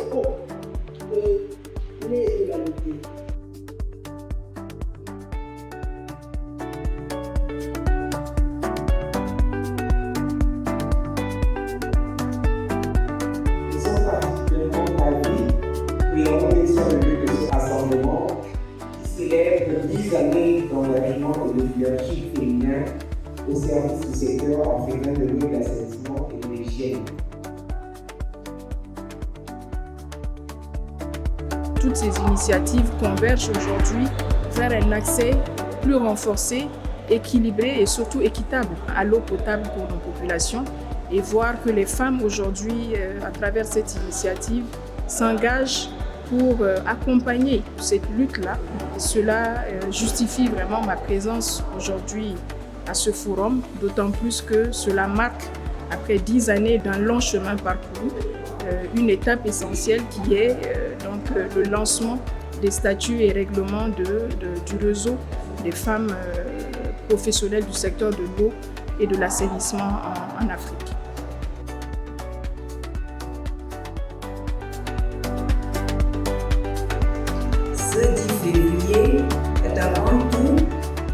scope de l'égalité. Ils sont particulièrement ravis et on est sur le lieu de ce rassemblement qui célèbre 10 années d'engagement et de leadership féminin au service du secteur africain de l'eau, de l'assainissement et de l'hygiène. Toutes ces initiatives convergent aujourd'hui vers un accès plus renforcé, équilibré et surtout équitable à l'eau potable pour nos populations, et voir que les femmes aujourd'hui, à travers cette initiative, s'engagent pour accompagner cette lutte-là. Et cela justifie vraiment ma présence aujourd'hui à ce forum, d'autant plus que cela marque, après 10 années d'un long chemin parcouru, une étape essentielle qui est donc le lancement des statuts et règlements du réseau des femmes professionnelles du secteur de l'eau et de l'assainissement en Afrique. Ce 10 février est avant tout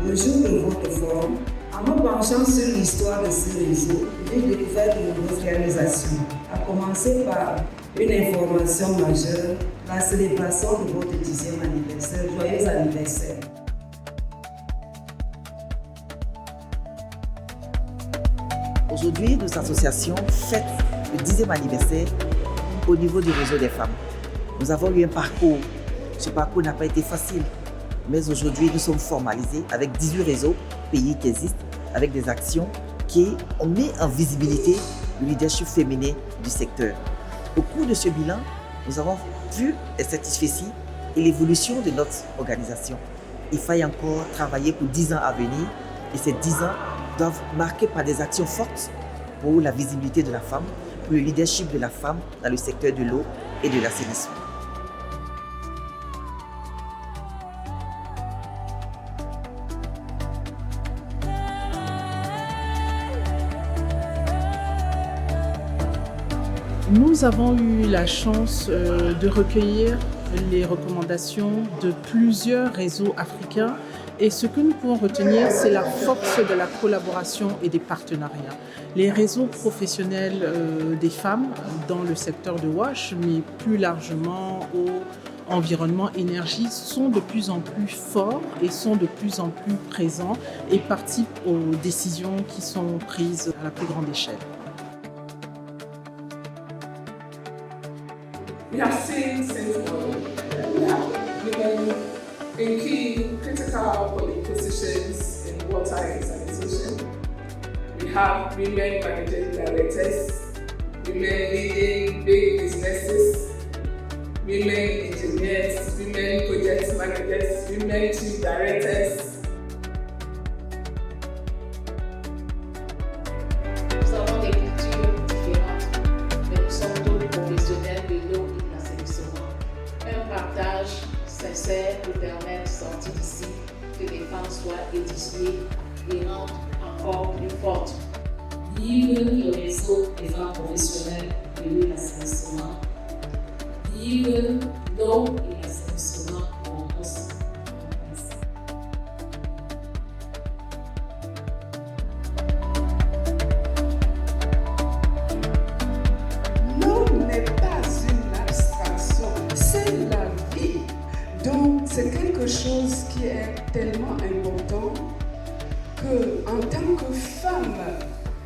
le jour de votre forum. En me penchant sur l'histoire de ce réseau, j'ai découvert de nombreuses réalisations, à commencer par une information majeure, la célébration de votre 10e anniversaire. Joyeux anniversaire! Aujourd'hui, nos associations fêtent le 10e anniversaire au niveau du réseau des femmes. Nous avons eu un parcours. Ce parcours n'a pas été facile, mais aujourd'hui, nous sommes formalisés avec 18 réseaux pays qui existent, avec des actions qui ont mis en visibilité le leadership féminin du secteur. Au cours de ce bilan, nous avons vu les satisfecits et l'évolution de notre organisation. Il faille encore travailler pour 10 ans à venir, et ces 10 ans doivent marquer par des actions fortes pour la visibilité de la femme, pour le leadership de la femme dans le secteur de l'eau et de l'assainissement. Nous avons eu la chance de recueillir les recommandations de plusieurs réseaux africains, et ce que nous pouvons retenir, c'est la force de la collaboration et des partenariats. Les réseaux professionnels des femmes dans le secteur de WASH, mais plus largement au environnement énergie, sont de plus en plus forts et sont de plus en plus présents et participent aux décisions qui sont prises à la plus grande échelle. We have seen since we have women in key critical public positions in water and sanitation. We have women managing directors, women leading big businesses, women engineers, women project managers, women chief directors. Nous avons des cultures différentes, mais nous sommes tous professionnels de l'eau et de l'assainissement. Un partage sincère nous permet de sortir d'ici, que les femmes soient édifiées et rendent encore plus fortes. Vive le réseau des femmes professionnelles de l'eau et l'assainissement. Vive l'eau et l'assainissement pour tous. L'eau n'est pas une abstraction, c'est la vie. Donc c'est quelque chose qui est tellement important que, en tant que femme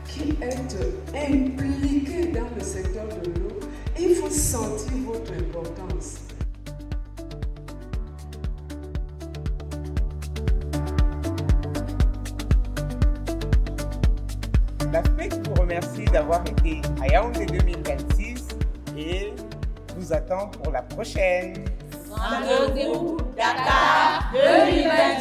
qui êtes impliquée dans le secteur de l'eau, il faut sentir votre importance. L'Afrique vous remercie d'avoir été à Yaoundé 2026 et vous attend pour la prochaine. Rendez-vous Dakar 2026.